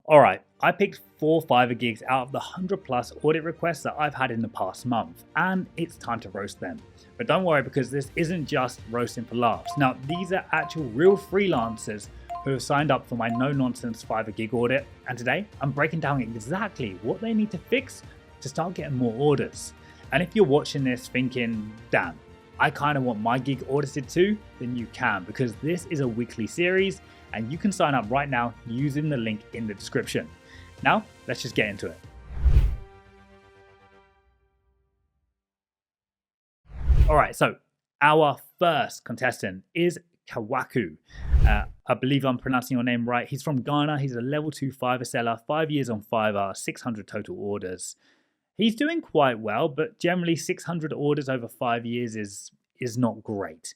All right, I picked 4 Fiverr gigs out of the 100 plus audit requests that I've had in the past month, and it's time to roast them. But don't worry, because this isn't just roasting for laughs. Now, these are actual real freelancers who have signed up for my no nonsense Fiverr gig audit, and today I'm breaking down exactly what they need to fix to start getting more orders. And if you're watching this thinking, damn, I kind of want my gig audited too, then you can, because this is a weekly series and you can sign up right now using the link in the description. Now, let's just get into it. All right, so our first contestant is Kawaku. I believe I'm pronouncing your name right. He's from Ghana. He's a level 2 Fiverr seller, 5 years on Fiverr, 600 total orders. He's doing quite well, but generally 600 orders over 5 years is not great.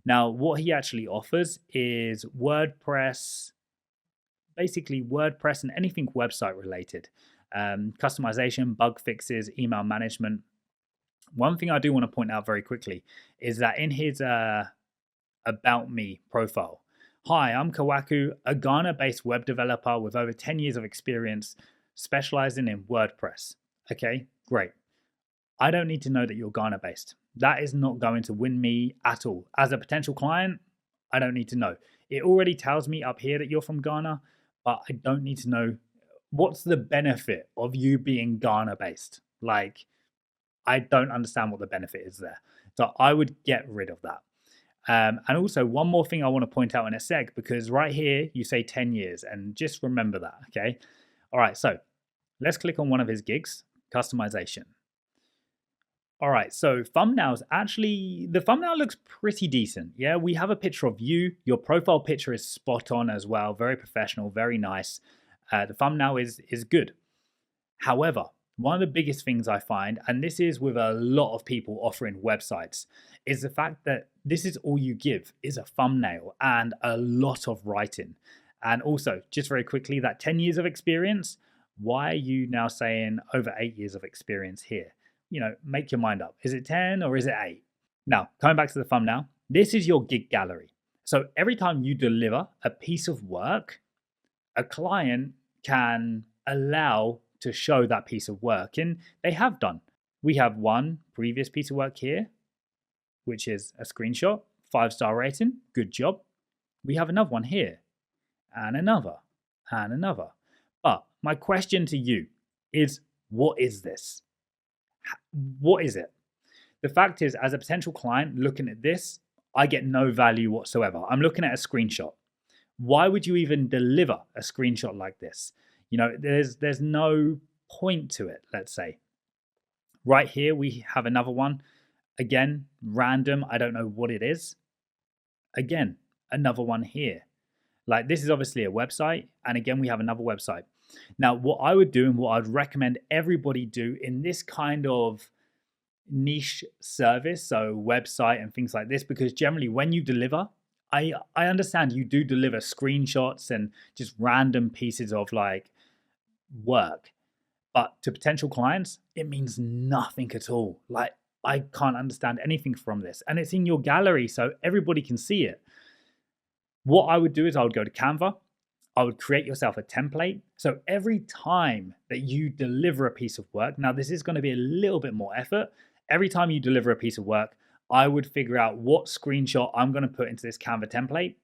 Now, what he actually offers is WordPress, basically WordPress and anything website related, customization, bug fixes, email management. One thing I do want to point out very quickly is that in his About Me profile, hi, I'm Kawaku, a Ghana-based web developer with over 10 years of experience specializing in WordPress. Okay, great. I don't need to know that you're Ghana-based. That is not going to win me at all. As a potential client, I don't need to know. It already tells me up here that you're from Ghana, but I don't need to know what's the benefit of you being Ghana-based. Like, I don't understand what the benefit is there. So I would get rid of that. And also one more thing I want to point out in a sec, because right here you say 10 years and just remember that, okay? All right, so let's click on one of his gigs, customization. All right, so thumbnails, actually, the thumbnail looks pretty decent. Yeah, we have a picture of you. Your profile picture is spot on as well. Very professional, very nice. The thumbnail is good. However, one of the biggest things I find, and this is with a lot of people offering websites, is the fact that this is all you give is a thumbnail and a lot of writing. And also, just very quickly, that 10 years of experience, why are you now saying over 8 years of experience here? You know, make your mind up. Is it 10 or is it 8? Now, coming back to the thumbnail, this is your gig gallery. So every time you deliver a piece of work, a client can allow to show that piece of work, and they have done. We have one previous piece of work here, which is a screenshot, 5-star rating, good job. We have another one here, and another, and another. But my question to you is, what is this? What is it? The fact is, as a potential client looking at this, I get no value whatsoever. I'm looking at a screenshot. Why would you even deliver a screenshot like this? You know, there's no point to it, let's say. Right here, we have another one. Again, random, I don't know what it is. Again, another one here. Like, this is obviously a website. And again, we have another website. Now, what I would do and what I'd recommend everybody do in this kind of niche service, so website and things like this, because generally when you deliver, I understand you do deliver screenshots and just random pieces of like work, but to potential clients, it means nothing at all. Like, I can't understand anything from this, and it's in your gallery, so everybody can see it. What I would do is I would go to Canva. I would create yourself a template. So every time that you deliver a piece of work, now this is going to be a little bit more effort. Every time you deliver a piece of work, I would figure out what screenshot I'm going to put into this Canva template,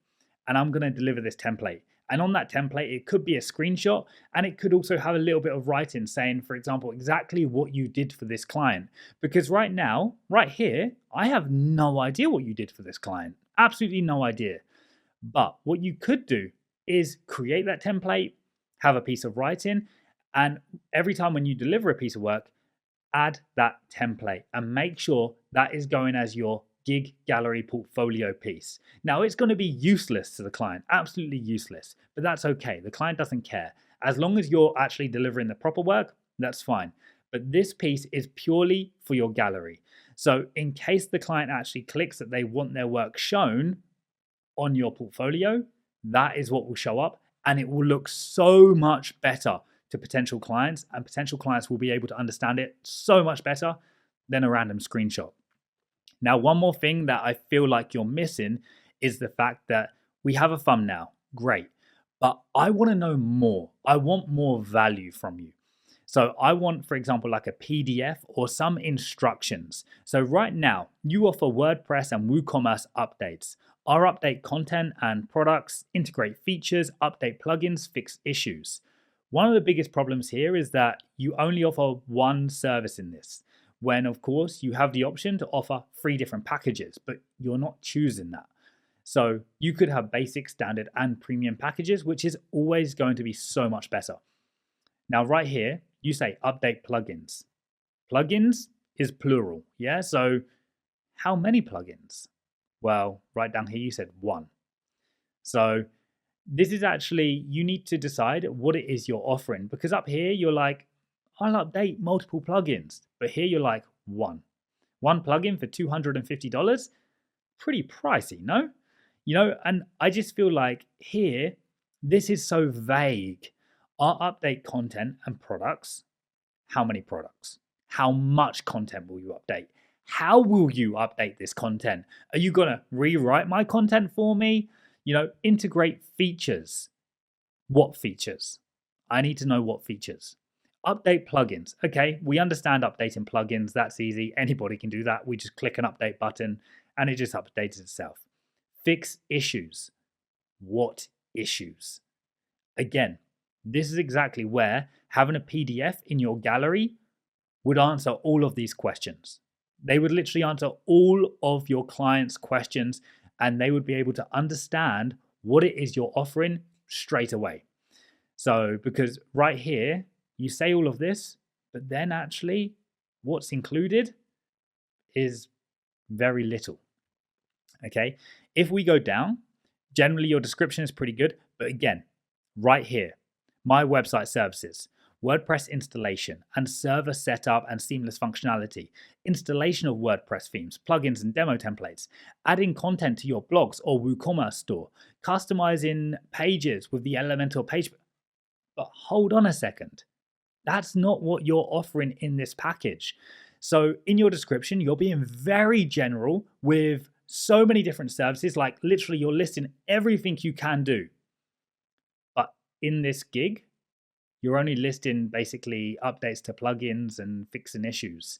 and I'm going to deliver this template. And on that template, it could be a screenshot, and it could also have a little bit of writing saying, for example, exactly what you did for this client. Because right now, right here, I have no idea what you did for this client. Absolutely no idea. But what you could do is create that template, have a piece of writing, and every time when you deliver a piece of work, add that template and make sure that is going as your gig gallery portfolio piece. Now, it's going to be useless to the client, absolutely useless, but that's okay. The client doesn't care. As long as you're actually delivering the proper work, that's fine. But this piece is purely for your gallery. So in case the client actually clicks that they want their work shown on your portfolio, that is what will show up, and it will look so much better to potential clients, and potential clients will be able to understand it so much better than a random screenshot. Now, one more thing that I feel like you're missing is the fact that we have a thumbnail, great, but I want to know more. I want more value from you. So I want, for example, like a PDF or some instructions. So right now, you offer WordPress and WooCommerce updates. Our update content and products, integrate features, update plugins, fix issues. One of the biggest problems here is that you only offer one service in this, when of course you have the option to offer 3 different packages, but you're not choosing that. So you could have basic, standard, and premium packages, which is always going to be so much better. Now, right here, you say update plugins. Plugins is plural, yeah? So how many plugins? Well, right down here, you said 1. So this is actually, you need to decide what it is you're offering, because up here, you're like, I'll update multiple plugins. But here you're like, 1. 1 plugin for $250? Pretty pricey, no? And I just feel like here, this is so vague. Our update content and products. How many products? How much content will you update? How will you update this content? Are you going to rewrite my content for me? Integrate features. What features? I need to know what features. Update plugins. Okay, we understand updating plugins. That's easy. Anybody can do that. We just click an update button and it just updates itself. Fix issues. What issues? Again, this is exactly where having a PDF in your gallery would answer all of these questions. They would literally answer all of your clients' questions and they would be able to understand what it is you're offering straight away. So, because right here, you say all of this, but then actually what's included is very little. Okay, if we go down, generally your description is pretty good, but again, right here, my website services, WordPress installation and server setup and seamless functionality, installation of WordPress themes, plugins and demo templates, adding content to your blogs or WooCommerce store, customizing pages with the Elementor page. But hold on a second. That's not what you're offering in this package. So in your description, you're being very general with so many different services, like literally you're listing everything you can do. But in this gig, you're only listing basically updates to plugins and fixing issues.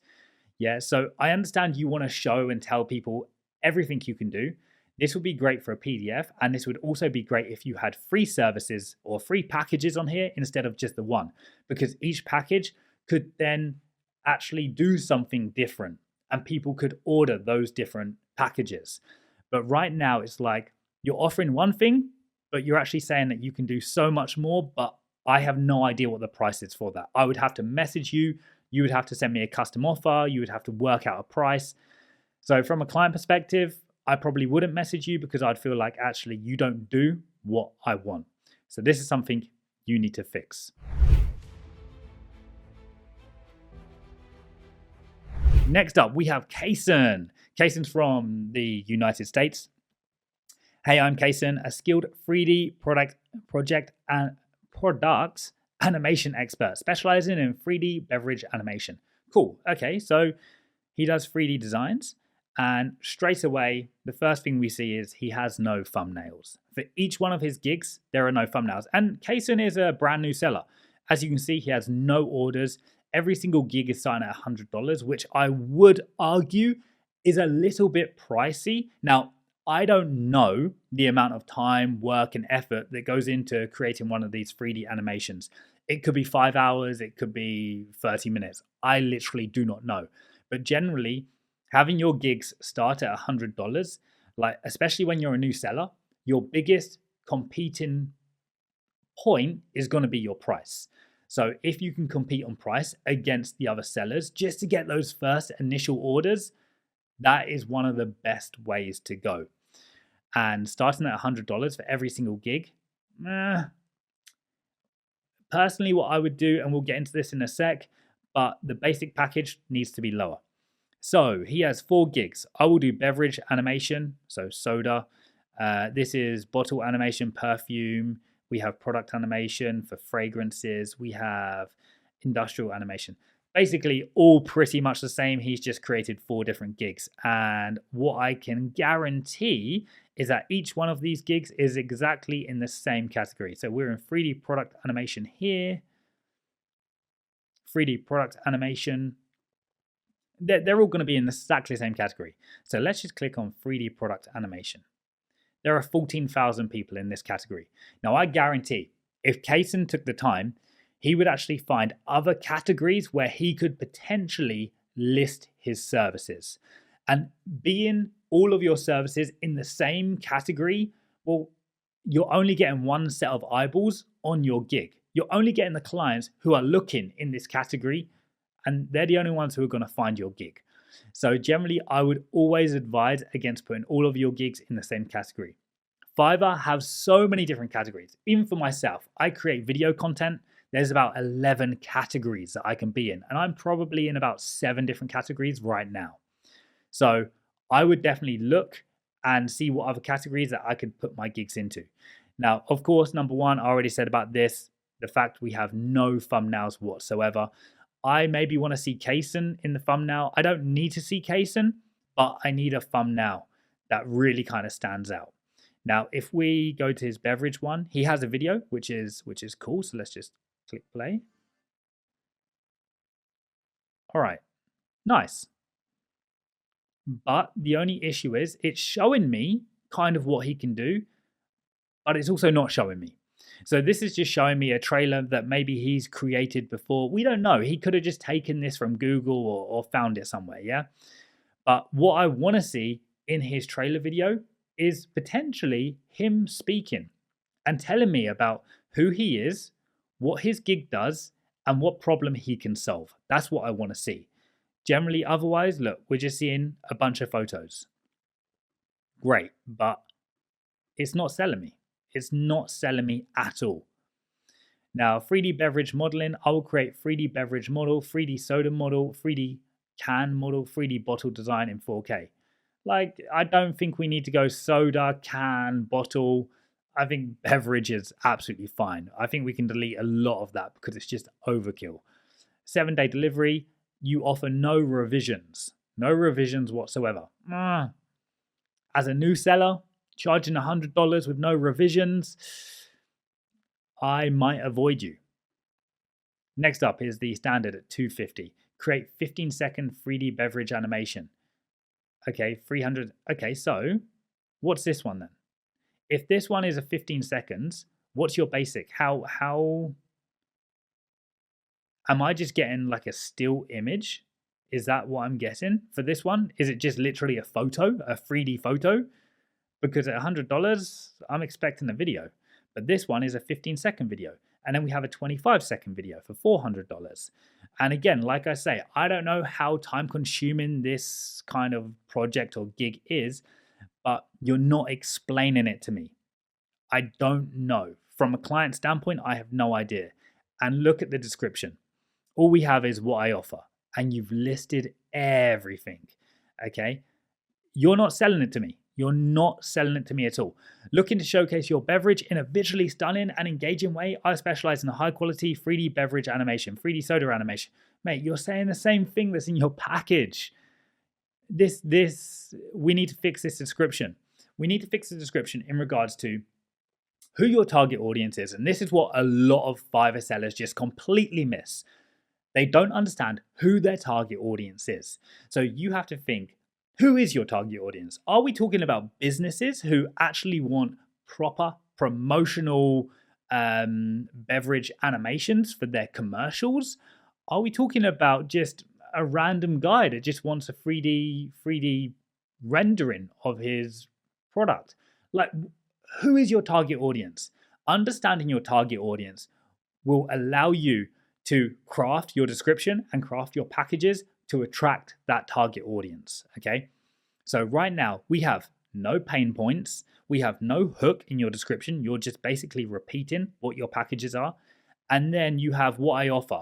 Yeah, so I understand you want to show and tell people everything you can do. This would be great for a PDF, and this would also be great if you had free services or free packages on here instead of just the one, because each package could then actually do something different and people could order those different packages. But right now it's like you're offering one thing, but you're actually saying that you can do so much more, but I have no idea what the price is for that. I would have to message you. You would have to send me a custom offer. You would have to work out a price. So from a client perspective, I probably wouldn't message you because I'd feel like actually you don't do what I want. So this is something you need to fix. Next up, we have Kaysen. Kaysen's from the United States. Hey, I'm Kaysen, a skilled 3D project and products animation expert specializing in 3D beverage animation. Cool. Okay, so he does 3D designs, and straight away, the first thing we see is he has no thumbnails. For each one of his gigs, there are no thumbnails. And Kaysen is a brand new seller. As you can see, he has no orders. Every single gig is starting at $100, which I would argue is a little bit pricey. Now, I don't know the amount of time, work, and effort that goes into creating one of these 3D animations. It could be 5 hours, it could be 30 minutes. I literally do not know. But generally, having your gigs start at $100, like especially when you're a new seller, your biggest competing point is going to be your price. So if you can compete on price against the other sellers just to get those first initial orders, that is one of the best ways to go. And starting at $100 for every single gig, personally what I would do, and we'll get into this in a sec, but the basic package needs to be lower. So he has 4 gigs. I will do beverage animation, so soda. This is bottle animation, perfume. We have product animation for fragrances. We have industrial animation. Basically all pretty much the same. He's just created 4 different gigs. And what I can guarantee is that each one of these gigs is exactly in the same category. So we're in 3D product animation here, 3D product animation. They're all going to be in exactly the same category. So let's just click on 3D product animation. There are 14,000 people in this category. Now I guarantee if Kaysen took the time, he would actually find other categories where he could potentially list his services. And being all of your services in the same category, well, you're only getting one set of eyeballs on your gig. You're only getting the clients who are looking in this category, and they're the only ones who are going to find your gig. So generally, I would always advise against putting all of your gigs in the same category. Fiverr has so many different categories. Even for myself, I create video content. There's about 11 categories that I can be in, and I'm probably in about 7 different categories right now. So I would definitely look and see what other categories that I could put my gigs into. Now, of course, number one, I already said about this, the fact we have no thumbnails whatsoever. I maybe want to see Kaysen in the thumbnail. I don't need to see Kaysen, but I need a thumbnail that really kind of stands out. Now, if we go to his beverage one, he has a video, which is cool. So let's just click play. All right, nice. But the only issue is it's showing me kind of what he can do, but it's also not showing me. So this is just showing me a trailer that maybe he's created before. We don't know. He could have just taken this from Google or found it somewhere, yeah? But what I want to see in his trailer video is potentially him speaking and telling me about who he is, what his gig does, and what problem he can solve. That's what I want to see. Generally, otherwise, look, we're just seeing a bunch of photos. Great, but it's not selling me. It's not selling me at all. Now, 3D beverage modeling, I will create 3D beverage model, 3D soda model, 3D can model, 3D bottle design in 4K. Like, I don't think we need to go soda, can, bottle. I think beverage is absolutely fine. I think we can delete a lot of that because it's just overkill. 7-day delivery, you offer no revisions whatsoever. As a new seller, charging $100 with no revisions, I might avoid you. Next up is the standard at $250. Create 15-second 3D beverage animation. Okay, 300. Okay, so what's this one then? If this one is a 15 seconds, what's your basic? How am I just getting like a still image? Is that what I'm getting for this one? Is it just literally a photo, a 3D photo? Because at $100, I'm expecting a video. But this one is a 15-second video. And then we have a 25-second video for $400. And again, like I say, I don't know how time-consuming this kind of project or gig is, but you're not explaining it to me. I don't know. From a client standpoint, I have no idea. And look at the description. All we have is what I offer. And you've listed everything. Okay? You're not selling it to me. You're not selling it to me at all. Looking to showcase your beverage in a visually stunning and engaging way, I specialize in a high quality 3D beverage animation, 3D soda animation. Mate, you're saying the same thing that's in your package. We need to fix this description. We need to fix the description in regards to who your target audience is. And this is what a lot of Fiverr sellers just completely miss. They don't understand who their target audience is. So you have to think, who is your target audience? Are we talking about businesses who actually want proper promotional beverage animations for their commercials? Are we talking about just a random guy that just wants a 3D rendering of his product? Like, who is your target audience? Understanding your target audience will allow you to craft your description and craft your packages to attract that target audience, okay? So right now, we have no pain points. We have no hook in your description. You're just basically repeating what your packages are. And then you have what I offer,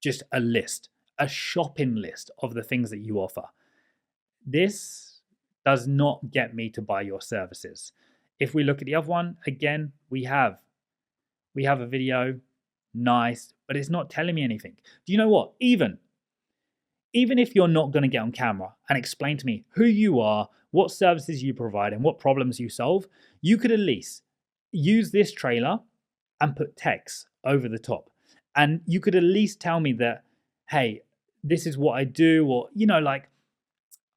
just a list, a shopping list of the things that you offer. This does not get me to buy your services. If we look at the other one, again, we have a video, nice, but it's not telling me anything. Do you know what? Even if you're not going to get on camera and explain to me who you are, what services you provide, and what problems you solve, you could at least use this trailer and put text over the top. And you could at least tell me that, hey, this is what I do, or, like,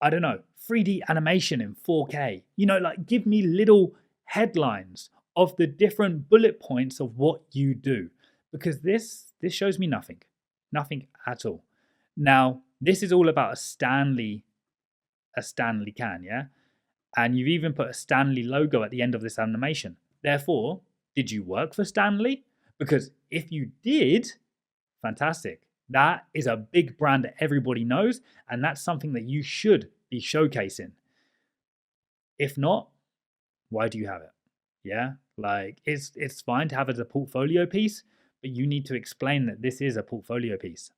I don't know, 3D animation in 4K. Like, give me little headlines of the different bullet points of what you do, because this shows me nothing at all. Now, this is all about a Stanley can, yeah? And you've even put a Stanley logo at the end of this animation. Therefore, did you work for Stanley? Because if you did, fantastic. That is a big brand that everybody knows, and that's something that you should be showcasing. If not, why do you have it? Yeah, like, it's fine to have it as a portfolio piece, but you need to explain that this is a portfolio piece.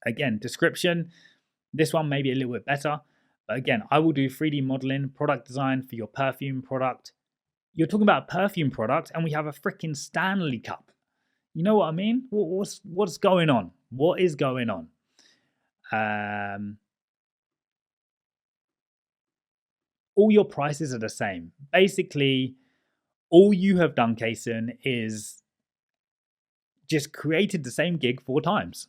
Again, description, this one may be a little bit better, but again, I will do 3D modeling, product design for your perfume product. You're talking about a perfume product, and we have a freaking Stanley cup. You know what I mean? What's going on? What is going on? All your prices are the same. Basically, all you have done, Kason, is just created the same gig 4 times.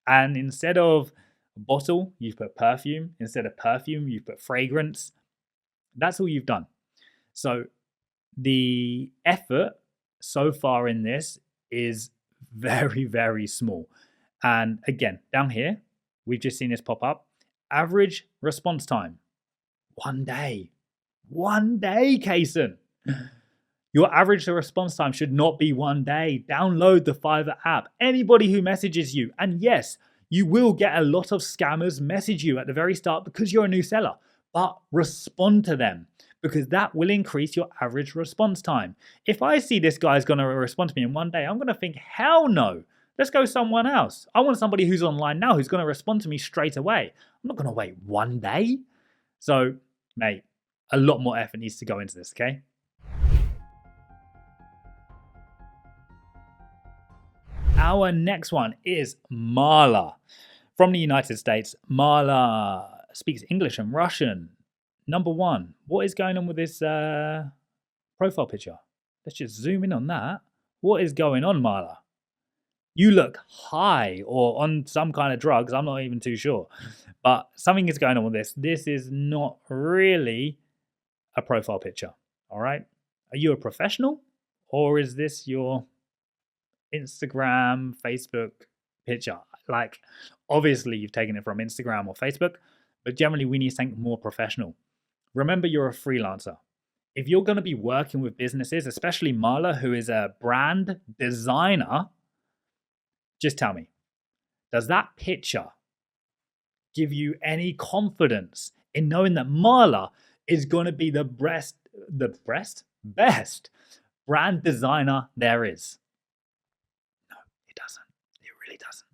And instead of bottle, you've put perfume. Instead of perfume, you've put fragrance. That's all you've done. So the effort so far in this is very, very small. And again, down here, we've just seen this pop up. Average response time, 1 day. 1 day, Kason. Your average response time should not be 1 day. Download the Fiverr app. Anybody who messages you, and yes, you will get a lot of scammers message you at the very start because you're a new seller, but respond to them, because that will increase your average response time. If I see this guy's going to respond to me in 1 day, I'm going to think, hell no, let's go someone else. I want somebody who's online now who's going to respond to me straight away. I'm not going to wait 1 day. So, mate, a lot more effort needs to go into this, okay? Our next one is Marla from the United States. Marla speaks English and Russian. Number 1, what is going on with this profile picture? Let's just zoom in on that. What is going on, Marla? You look high or on some kind of drugs. I'm not even too sure. But something is going on with this. This is not really a profile picture. All right. Are you a professional, or is this your Instagram, Facebook picture? Like, obviously you've taken it from Instagram or Facebook, but generally we need something more professional. Remember, you're a freelancer. If you're going to be working with businesses, especially Marla, who is a brand designer, just tell me, does that picture give you any confidence in knowing that Marla is going to be the best brand designer there is? No, it doesn't. It really doesn't.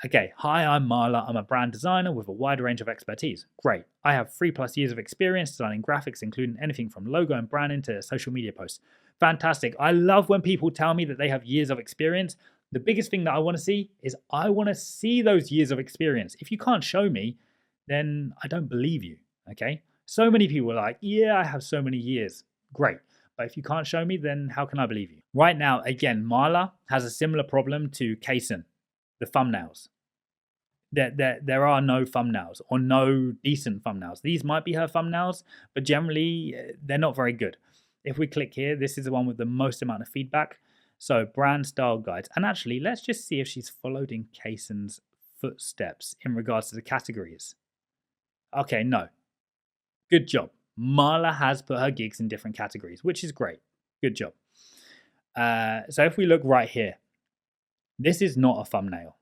Okay, hi, I'm Marla. I'm a brand designer with a wide range of expertise. Great. I have 3+ years of experience designing graphics, including anything from logo and branding to social media posts. Fantastic. I love when people tell me that they have years of experience. The biggest thing that I want to see is I want to see those years of experience. If you can't show me, then I don't believe you, okay? So many people are like, yeah, I have so many years. Great. But if you can't show me, then how can I believe you? Right now, again, Marla has a similar problem to Kason, the thumbnails. There are no thumbnails, or no decent thumbnails. These might be her thumbnails, but generally they're not very good. If we click here, this is the one with the most amount of feedback. So brand style guides. And actually, let's just see if she's followed in Kason's footsteps in regards to the categories. Okay, no. Good job. Marla has put her gigs in different categories, which is great. Good job. So if we look right here, this is not a thumbnail.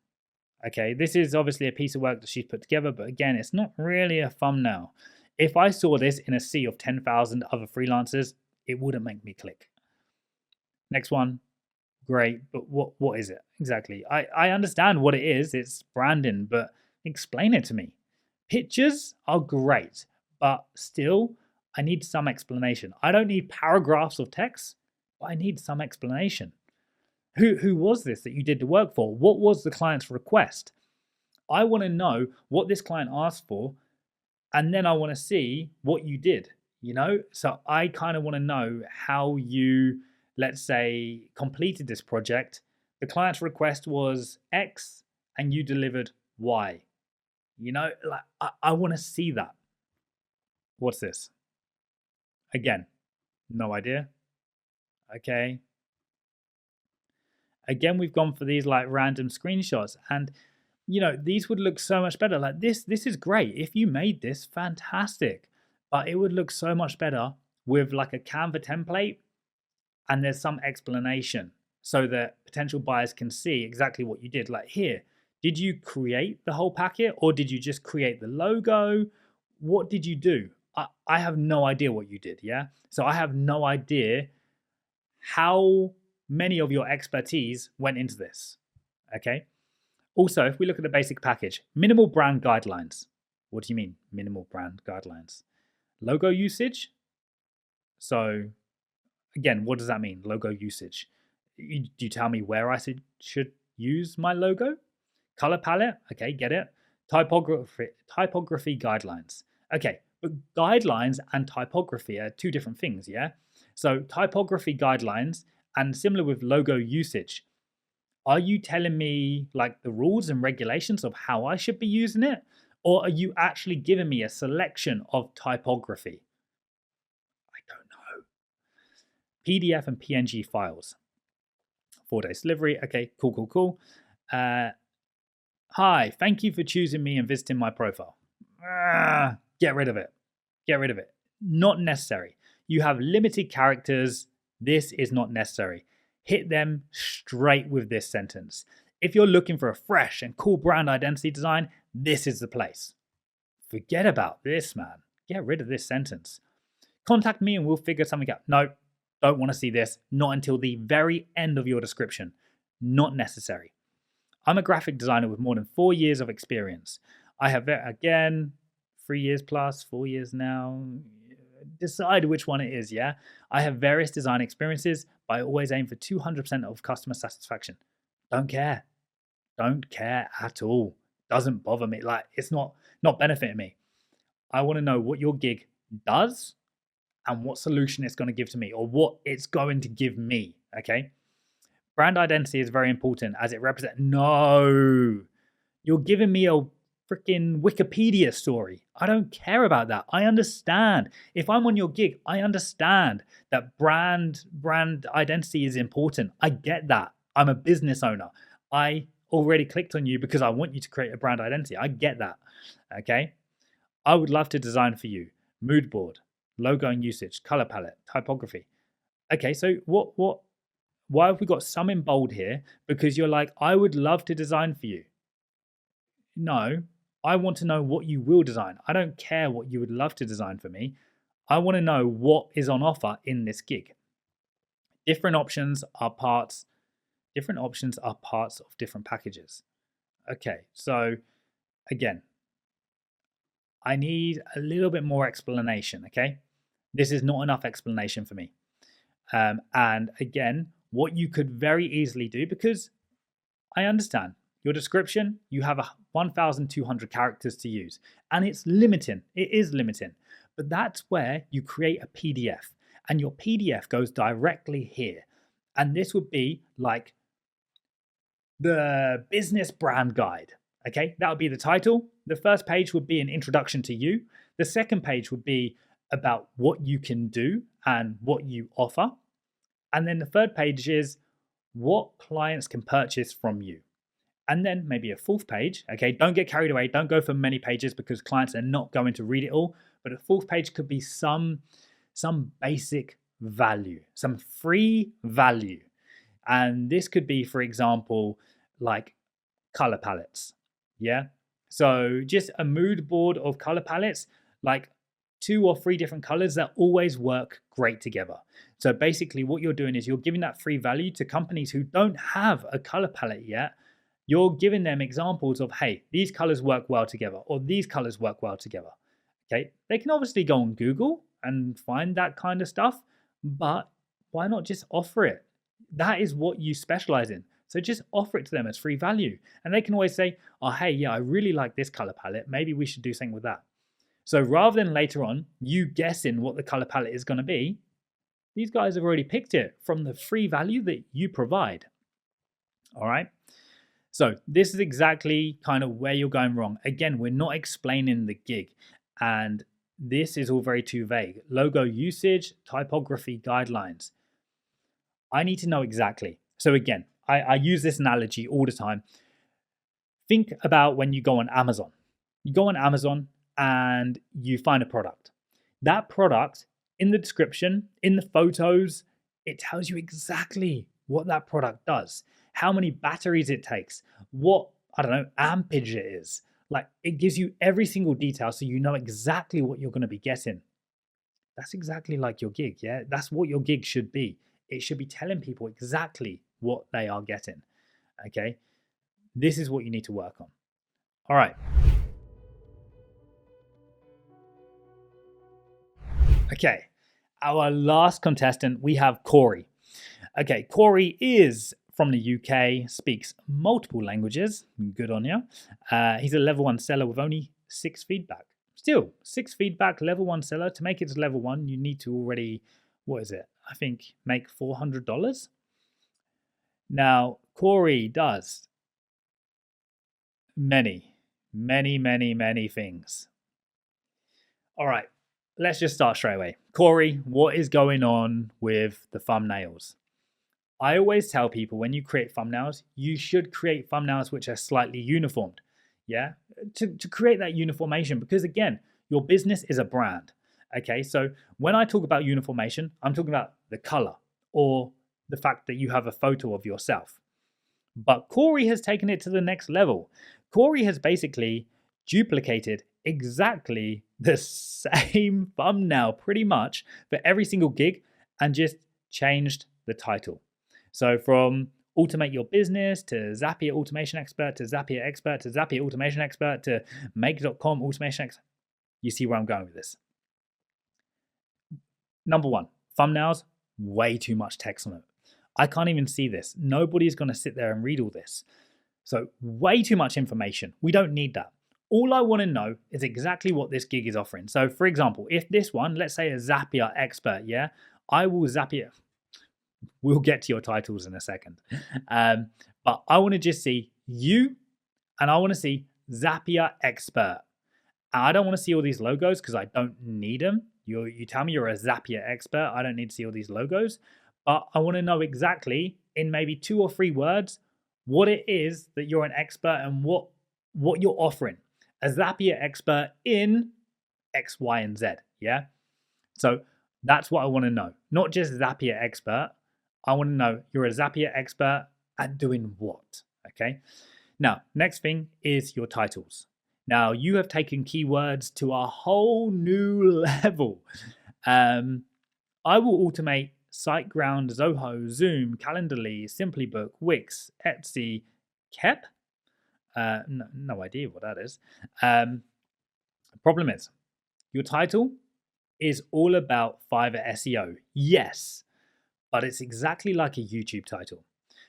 Okay, this is obviously a piece of work that she's put together, but again, it's not really a thumbnail. If I saw this in a sea of 10,000 other freelancers, it wouldn't make me click. Next one. Great, but what is it exactly? I understand what it is. It's branding, but explain it to me. Pictures are great, but still, I need some explanation. I don't need paragraphs of text, but I need some explanation. Who was this that you did the work for? What was the client's request? I want to know what this client asked for And then I want to see what you did, So I kind of want to know how you, let's say, completed this project. The client's request was X and you delivered Y. I want to see that. What's this? Again, no idea. Okay. Again, we've gone for these like random screenshots, and these would look so much better. Like this is great. If you made this, fantastic. But it would look so much better with like a Canva template and there's some explanation so that potential buyers can see exactly what you did. Like here, did you create the whole packet or did you just create the logo? What did you do? I have no idea what you did, yeah? So I have no idea how many of your expertise went into this, okay? Also, if we look at the basic package, minimal brand guidelines. What do you mean, minimal brand guidelines? Logo usage. So again, what does that mean, logo usage? Do you tell me where I should use my logo? Color palette, okay, get it. Typography guidelines. Okay, but guidelines and typography are two different things, yeah? So typography guidelines, and similar with logo usage, are you telling me like the rules and regulations of how I should be using it? Or are you actually giving me a selection of typography? I don't know. PDF and PNG files. 4 days delivery. Okay, cool. Hi, thank you for choosing me and visiting my profile. Get rid of it. Get rid of it. Not necessary. You have limited characters. This is not necessary. Hit them straight with this sentence. If you're looking for a fresh and cool brand identity design, this is the place. Forget about this, man. Get rid of this sentence. Contact me and we'll figure something out. No, don't want to see this. Not until the very end of your description. Not necessary. I'm a graphic designer with more than 4 years of experience. I have, again, 3 years plus, 4 years now. Decide which one it is, yeah? I have various design experiences, but I always aim for 200% of customer satisfaction. Don't care. Don't care at all. Doesn't bother me. Like, it's not benefiting me. I want to know what your gig does and what solution it's going to give to me, or what it's going to give me, okay? Brand identity is very important as it represents... No! You're giving me a freaking Wikipedia story. I don't care about that. I understand. If I'm on your gig, I understand that brand identity is important. I get that. I'm a business owner. I already clicked on you because I want you to create a brand identity. I get that. Okay? I would love to design for you. Mood board, logo and usage, color palette, typography. Okay, so why have we got some in bold here? Because you're like, I would love to design for you. No, I want to know what you will design. I don't care what you would love to design for me. I want to know what is on offer in this gig. Different options are parts of different packages. Okay, so again, I need a little bit more explanation, okay? This is not enough explanation for me. And again, what you could very easily do, because I understand your description, you have 1,200 characters to use, and it's limiting. It is limiting, but that's where you create a PDF, and your PDF goes directly here. And this would be like the business brand guide. Okay, that would be the title. The first page would be an introduction to you. The second page would be about what you can do and what you offer. And then the third page is what clients can purchase from you. And then maybe a fourth page. Okay, don't get carried away. Don't go for many pages because clients are not going to read it all. But a fourth page could be some basic value, some free value. And this could be, for example, like color palettes. Yeah. So just a mood board of color palettes, like 2 or 3 different colors that always work great together. So basically what you're doing is you're giving that free value to companies who don't have a color palette yet. You're giving them examples of, hey, these colors work well together, or these colors work well together. Okay. They can obviously go on Google and find that kind of stuff, but why not just offer it? That is what you specialize in. So just offer it to them as free value. And they can always say, oh, hey, yeah, I really like this color palette. Maybe we should do something with that. So rather than later on you guessing what the color palette is going to be, these guys have already picked it from the free value that you provide. All right. So this is exactly kind of where you're going wrong. Again, we're not explaining the gig, and this is all very too vague. Logo usage, typography guidelines. I need to know exactly. So again, I use this analogy all the time. Think about when you go on Amazon. You go on Amazon and you find a product. That product, in the description, in the photos, it tells you exactly what that product does, how many batteries it takes, what, I don't know, ampage it is. Like, it gives you every single detail so you know exactly what you're going to be getting. That's exactly like your gig, yeah? That's what your gig should be. It should be telling people exactly what they are getting, okay? This is what you need to work on. All right. Okay, our last contestant, we have Corey. Okay, Corey is from the UK, speaks multiple languages. Good on you. He's a level 1 seller with only 6 feedback. Still, 6 feedback, level 1 seller. To make it to level 1, you need to already, what is it? I think make $400. Now, Corey does many things. All right, let's just start straight away. Corey, what is going on with the thumbnails? I always tell people when you create thumbnails, you should create thumbnails which are slightly uniformed, yeah? To create that uniformation, because again, your business is a brand, okay? So when I talk about uniformation, I'm talking about the color or the fact that you have a photo of yourself. But Corey has taken it to the next level. Corey has basically duplicated exactly the same thumbnail pretty much for every single gig and just changed the title. So from Automate Your Business to Zapier Automation Expert to Zapier Expert to Zapier Automation Expert to Make.com Automation Expert. You see where I'm going with this. Number one, thumbnails, way too much text on it. I can't even see this. Nobody's going to sit there and read all this. So way too much information. We don't need that. All I want to know is exactly what this gig is offering. So for example, if this one, let's say a Zapier Expert, yeah, I will Zapier. We'll get to your titles in a second. But I want to just see you and I want to see Zapier Expert. And I don't want to see all these logos because I don't need them. You tell me you're a Zapier Expert. I don't need to see all these logos. But I want to know exactly in maybe 2 or 3 words what it is that you're an expert and what you're offering. A Zapier Expert in X, Y, and Z. Yeah. So that's what I want to know. Not just Zapier Expert. I want to know you're a Zapier Expert at doing what. Okay. Now, next thing is your titles. Now, you have taken keywords to a whole new level. I will automate SiteGround, Zoho, Zoom, Calendarly, Simplybook, Wix, Etsy, Kep. No idea what that is. The problem is, your title is all about Fiverr SEO. Yes, but it's exactly like a YouTube title.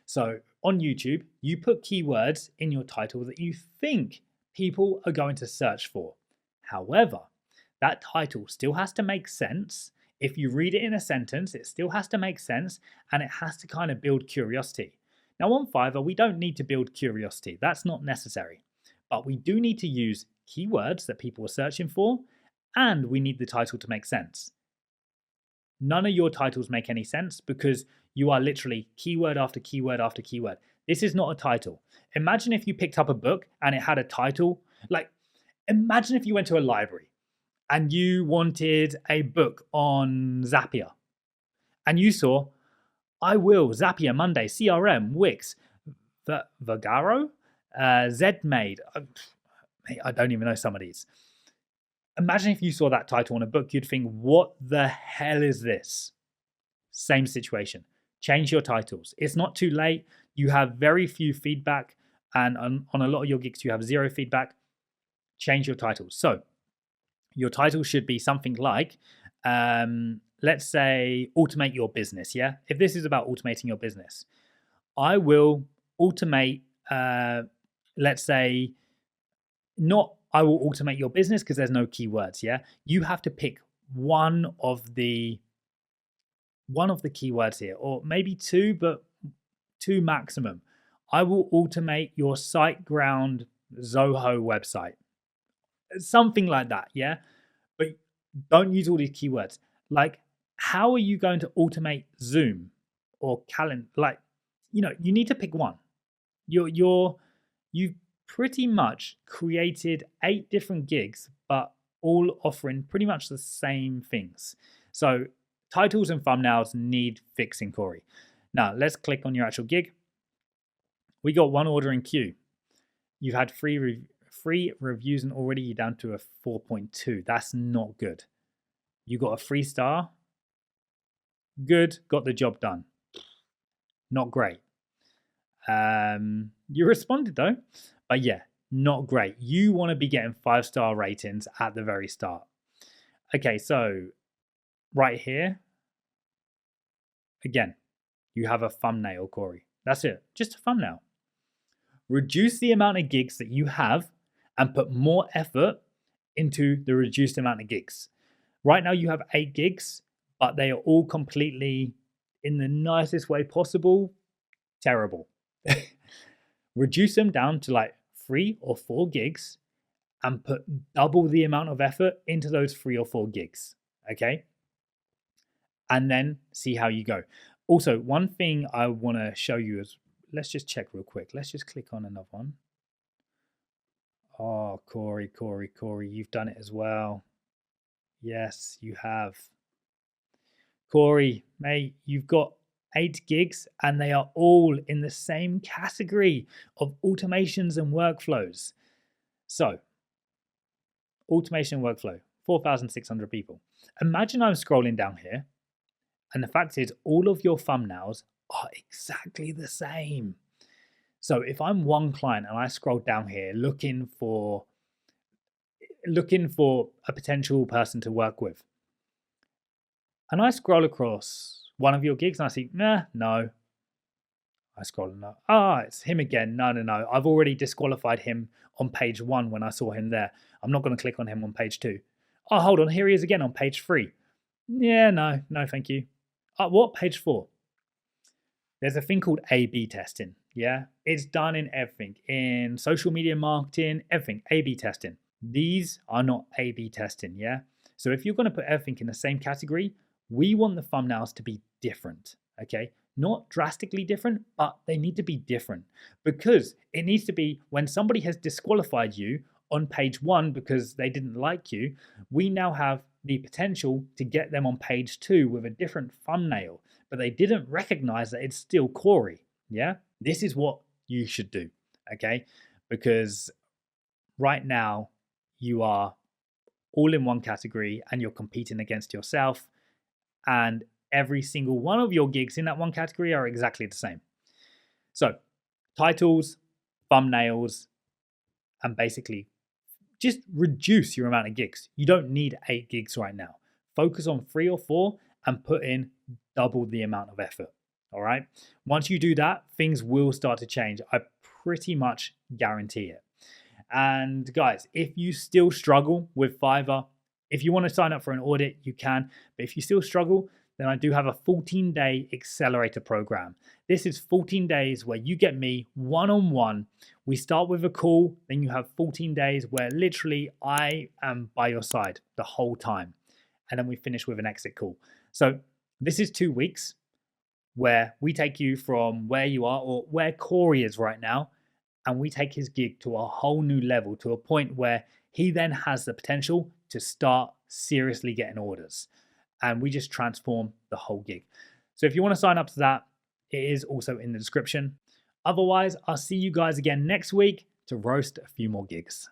So on YouTube, you put keywords in your title that you think people are going to search for. However, that title still has to make sense. If you read it in a sentence, it still has to make sense and it has to kind of build curiosity. Now on Fiverr, we don't need to build curiosity. That's not necessary. But we do need to use keywords that people are searching for, and we need the title to make sense. None of your titles make any sense because you are literally keyword after keyword after keyword. This is not a title. Imagine if you picked up a book and it had a title. Like, imagine if you went to a library and you wanted a book on Zapier and you saw, I will, Zapier, Monday, CRM, Wix, Vagaro, Zmade. I don't even know some of these. Imagine if you saw that title on a book, you'd think, what the hell is this? Same situation. Change your titles. It's not too late. You have very few feedback, and on a lot of your gigs, you have 0 feedback. Change your titles. So your title should be something like, let's say, automate your business. Yeah. If this is about automating your business, I will automate, let's say, I will automate your business because there's no keywords. Yeah, you have to pick one of the keywords here, or maybe two, but two maximum. I will automate your SiteGround Zoho website, something like that. Yeah, but don't use all these keywords. Like, how are you going to automate Zoom or calendar? Like, you need to pick one. You've pretty much created 8 different gigs, but all offering pretty much the same things. So titles and thumbnails need fixing, Corey. Now let's click on your actual gig. We got 1 order in queue. You've had 3 reviews and already you're down to a 4.2. That's not good. You got a 3-star. Good, got the job done. Not great. You responded though, but yeah, not great. You want to be getting 5-star ratings at the very start. Okay, so right here, again, you have a thumbnail, Corey. That's it, just a thumbnail. Reduce the amount of gigs that you have and put more effort into the reduced amount of gigs. Right now you have 8 gigs, but they are all completely, in the nicest way possible, terrible. Reduce them down to like 3 or 4 gigs and put double the amount of effort into those 3 or 4 gigs. Okay. And then see how you go. Also, one thing I want to show you is, let's just check real quick. Let's just click on another one. Oh, Corey, you've done it as well. Yes, you have. Corey, mate, you've got 8 gigs and they are all in the same category of automations and workflows. So, automation workflow, 4,600 people. Imagine I'm scrolling down here and the fact is all of your thumbnails are exactly the same. So if I'm one client and I scroll down here looking for a potential person to work with, and I scroll across one of your gigs and I see, no. I scroll and it's him again. No. I've already disqualified him on page 1 when I saw him there. I'm not going to click on him on page 2. Oh, hold on. Here he is again on page 3. Yeah, no, thank you. What? Page 4. There's a thing called A/B testing. Yeah, it's done in everything, in social media marketing, everything, A/B testing. These are not A/B testing. Yeah. So if you're going to put everything in the same category, we want the thumbnails to be different. Okay. Not drastically different, but they need to be different, because it needs to be when somebody has disqualified you on page 1 because they didn't like you, we now have the potential to get them on page 2 with a different thumbnail, but they didn't recognize that it's still Corey. Yeah, this is what you should do. Okay, because right now you are all in one category and you're competing against yourself, and every single one of your gigs in that one category are exactly the same. So titles, thumbnails, and basically just reduce your amount of gigs. You don't need 8 gigs right now. Focus on 3 or 4 and put in double the amount of effort. All right. Once you do that, things will start to change. I pretty much guarantee it. And guys, if you still struggle with Fiverr, if you want to sign up for an audit, you can. But if you still struggle, then I do have a 14-day Accelerator program. This is 14 days where you get me one-on-one. We start with a call, then you have 14 days where literally I am by your side the whole time. And then we finish with an exit call. So this is 2 weeks where we take you from where you are or where Corey is right now, and we take his gig to a whole new level, to a point where he then has the potential to start seriously getting orders. And we just transform the whole gig. So if you want to sign up to that, it is also in the description. Otherwise, I'll see you guys again next week to roast a few more gigs.